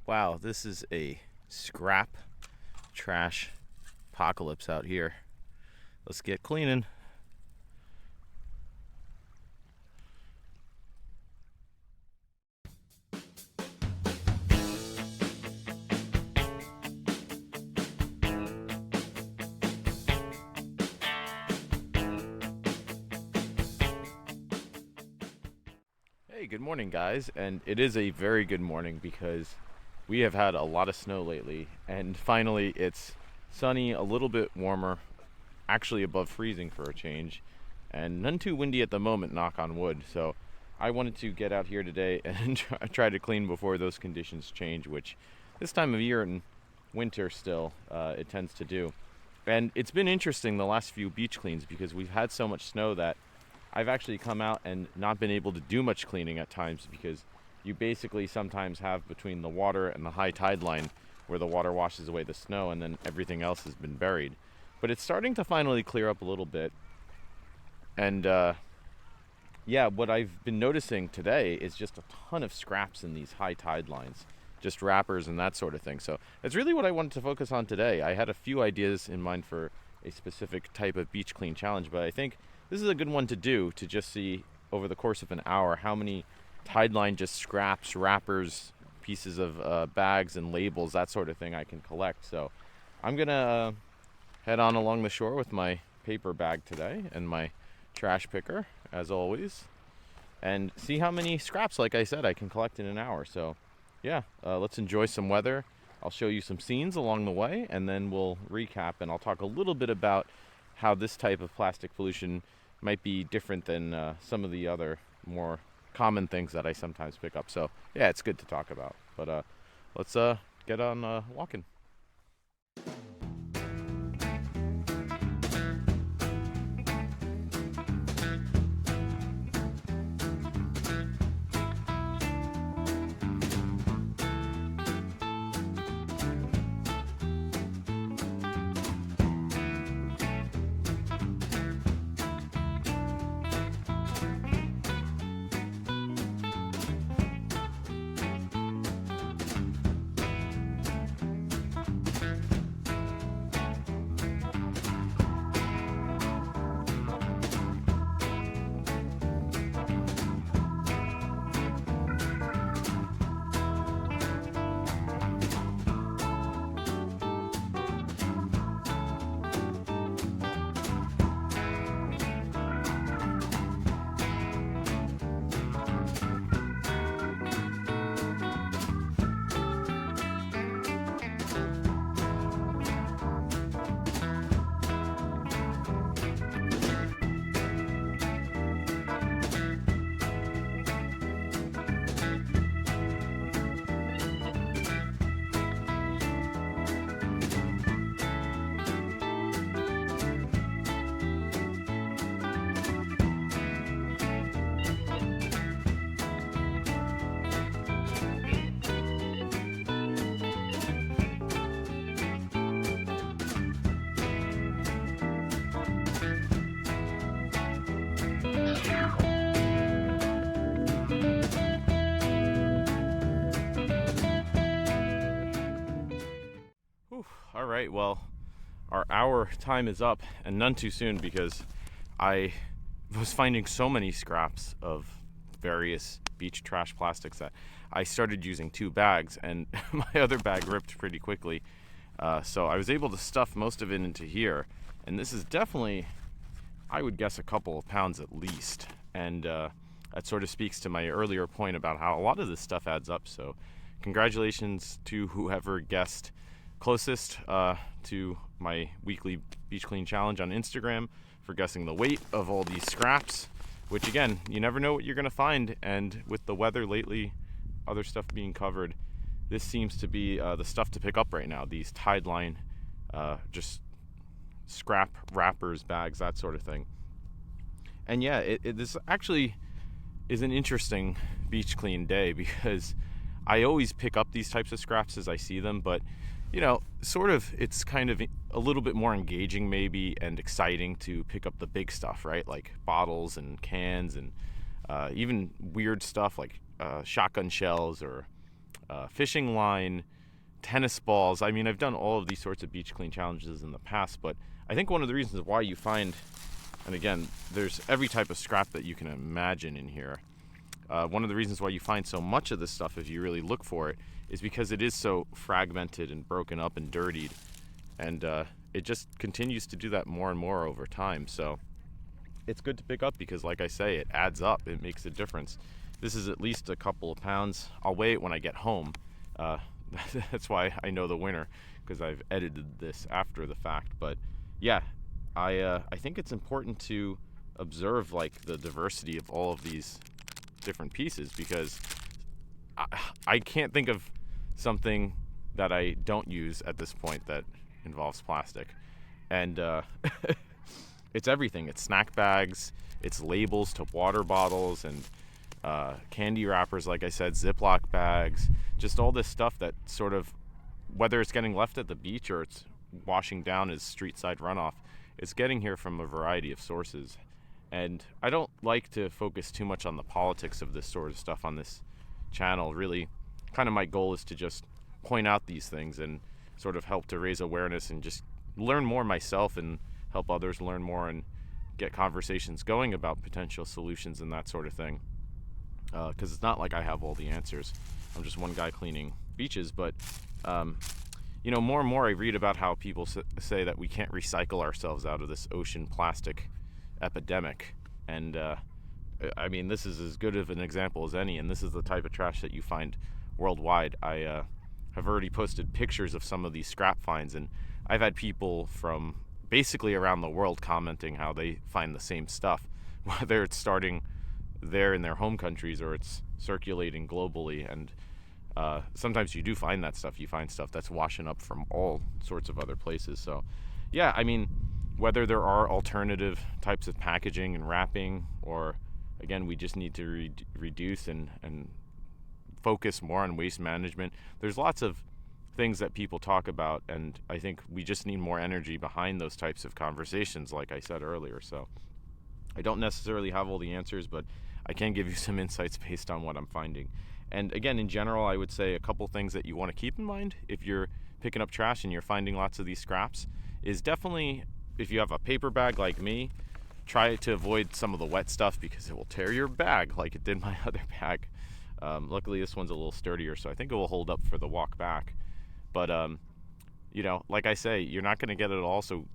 Wow, this is a scrap trash apocalypse out here. Let's get cleaning. Hey, good morning, guys. And it is a very good morning because we have had a lot of snow lately, and finally it's sunny, a little bit warmer, actually above freezing for a change, and none too windy at the moment, knock on wood. So I wanted to get out here today and try to clean before those conditions change, which this time of year in winter still it tends to do. And it's been interesting the last few beach cleans because we've had so much snow that I've actually come out and not been able to do much cleaning at times because you basically sometimes have between the water and the high tide line where the water washes away the snow and then everything else has been buried. But it's starting to finally clear up a little bit. And what I've been noticing today is just a ton of scraps in these high tide lines, just wrappers and that sort of thing. So it's really what I wanted to focus on today. I had a few ideas in mind for a specific type of beach clean challenge, but I think this is a good one to do, to just see over the course of an hour how many tide line just scraps, wrappers, pieces of bags and labels, that sort of thing I can collect. So I'm gonna head on along the shore with my paper bag today and my trash picker, as always, and see how many scraps, like I said, I can collect in an hour. So yeah, let's enjoy some weather. I'll show you some scenes along the way, and then we'll recap, and I'll talk a little bit about how this type of plastic pollution might be different than some of the other more common things that I sometimes pick up. So yeah, it's good to talk about. But let's get on walking. All right, well, our hour time is up, and none too soon, because I was finding so many scraps of various beach trash plastics that I started using two bags, and my other bag ripped pretty quickly. So I was able to stuff most of it into here, and this is definitely, I would guess, a couple of pounds at least. And that sort of speaks to my earlier point about how a lot of this stuff adds up. So congratulations to whoever guessed closest to my weekly beach clean challenge on Instagram for guessing the weight of all these scraps, which again, you never know what you're going to find. And with the weather lately, other stuff being covered, this seems to be the stuff to pick up right now. These tide line, just scrap wrappers, bags, that sort of thing. And yeah, this actually is an interesting beach clean day because I always pick up these types of scraps as I see them, but you know, sort of, it's kind of a little bit more engaging maybe and exciting to pick up the big stuff, right? Like bottles and cans and even weird stuff like shotgun shells or fishing line, tennis balls. I mean, I've done all of these sorts of beach clean challenges in the past, but I think one of the reasons why you find, and again, there's every type of scrap that you can imagine in here. One of the reasons why you find so much of this stuff, if you really look for it, is because it is so fragmented and broken up and dirtied, and it just continues to do that more and more over time. So it's good to pick up because, like I say, it adds up. It makes a difference. This is at least a couple of pounds. I'll weigh it when I get home. That's why I know the winner, because I've edited this after the fact. But yeah, I think it's important to observe like the diversity of all of these different pieces, because I can't think of something that I don't use at this point that involves plastic. And it's everything. It's snack bags, it's labels to water bottles, and candy wrappers, like I said, Ziploc bags, just all this stuff that sort of, whether it's getting left at the beach or it's washing down as street side runoff, it's getting here from a variety of sources. And I don't like to focus too much on the politics of this sort of stuff on this channel. Really, kind of my goal is to just point out these things and sort of help to raise awareness and just learn more myself and help others learn more and get conversations going about potential solutions and that sort of thing. Because it's not like I have all the answers. I'm just one guy cleaning beaches, but more and more I read about how people say that we can't recycle ourselves out of this ocean plastic epidemic. And I mean, this is as good of an example as any, and this is the type of trash that you find worldwide. I have already posted pictures of some of these scrap finds, and I've had people from basically around the world commenting how they find the same stuff, whether it's starting there in their home countries or it's circulating globally. And sometimes you do find that stuff. You find stuff that's washing up from all sorts of other places. So yeah, I mean, whether there are alternative types of packaging and wrapping, or again, we just need to reduce and focus more on waste management. There's lots of things that people talk about, and I think we just need more energy behind those types of conversations, like I said earlier. So I don't necessarily have all the answers, but I can give you some insights based on what I'm finding. And again, in general, I would say a couple things that you want to keep in mind if you're picking up trash and you're finding lots of these scraps is definitely, if you have a paper bag like me, try to avoid some of the wet stuff because it will tear your bag like it did my other bag. Luckily, this one's a little sturdier, so I think it will hold up for the walk back. But, like I say, you're not going to get it all, so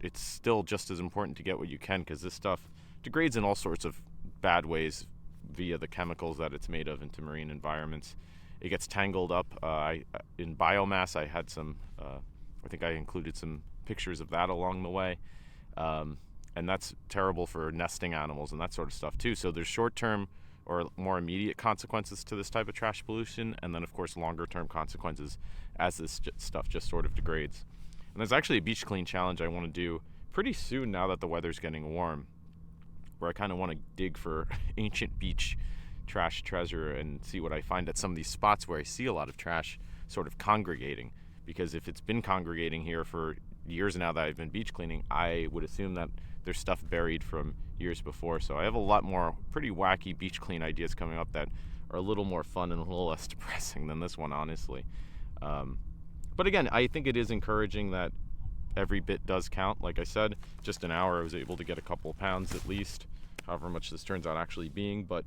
it's still just as important to get what you can, because this stuff degrades in all sorts of bad ways via the chemicals that it's made of into marine environments. It gets tangled up. In biomass, I had some, I think I included some pictures of that along the way. And that's terrible for nesting animals and that sort of stuff too. So there's short-term or more immediate consequences to this type of trash pollution, and then of course longer-term consequences as this stuff just sort of degrades. And there's actually a beach clean challenge I want to do pretty soon now that the weather's getting warm, where I kind of want to dig for ancient beach trash treasure and see what I find at some of these spots where I see a lot of trash sort of congregating. Because if it's been congregating here for years now that I've been beach cleaning, I would assume that there's stuff buried from years before. So I have a lot more pretty wacky beach clean ideas coming up that are a little more fun and a little less depressing than this one, honestly. But again, I think it is encouraging that every bit does count. Like I said, just an hour I was able to get a couple of pounds at least, however much this turns out actually being. But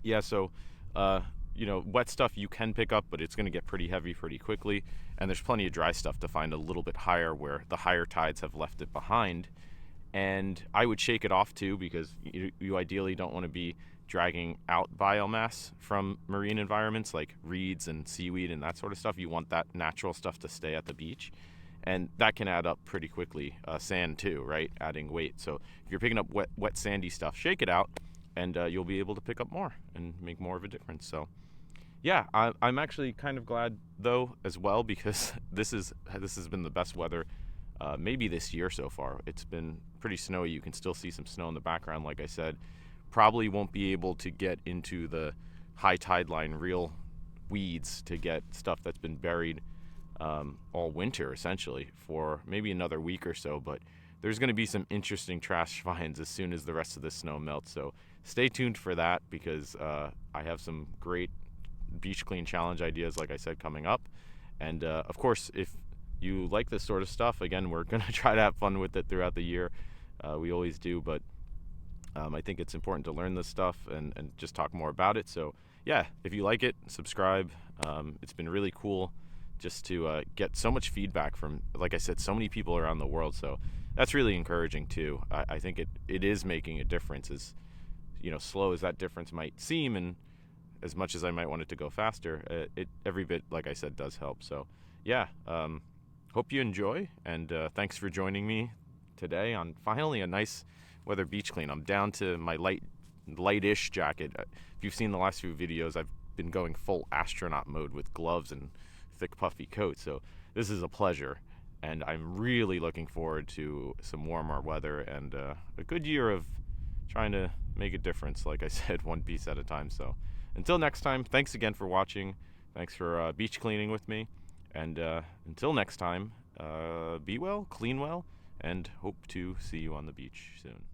yeah, so wet stuff you can pick up, but it's going to get pretty heavy pretty quickly. And there's plenty of dry stuff to find a little bit higher where the higher tides have left it behind. And I would shake it off too, because you ideally don't want to be dragging out biomass from marine environments like reeds and seaweed and that sort of stuff. You want that natural stuff to stay at the beach, and that can add up pretty quickly. Sand too, right? Adding weight. So if you're picking up wet sandy stuff, shake it out, and you'll be able to pick up more and make more of a difference. So yeah, I'm actually kind of glad though as well, because this has been the best weather maybe this year so far. It's been pretty snowy. You can still see some snow in the background, like I said. Probably won't be able to get into the high tide line real weeds to get stuff that's been buried all winter essentially for maybe another week or so, but there's going to be some interesting trash finds as soon as the rest of the snow melts. So stay tuned for that, because I have some great beach clean challenge ideas, like I said, coming up. And of course, if you like this sort of stuff, again, we're going to try to have fun with it throughout the year. We always do, but I think it's important to learn this stuff and just talk more about it. So yeah, if you like it, subscribe. It's been really cool just to get so much feedback from, like I said, so many people around the world. So that's really encouraging too. I think it is making a difference, as slow as that difference might seem, and as much as I might want it to go faster, it every bit, like I said, does help. So yeah, hope you enjoy, and thanks for joining me today on finally a nice weather beach clean. I'm down to my lightish jacket. If you've seen the last few videos, I've been going full astronaut mode with gloves and thick puffy coat, so this is a pleasure, and I'm really looking forward to some warmer weather and a good year of trying to make a difference, like I said, one piece at a time. So until next time, thanks again for watching. Thanks for beach cleaning with me, and until next time, be well, clean well, and hope to see you on the beach soon.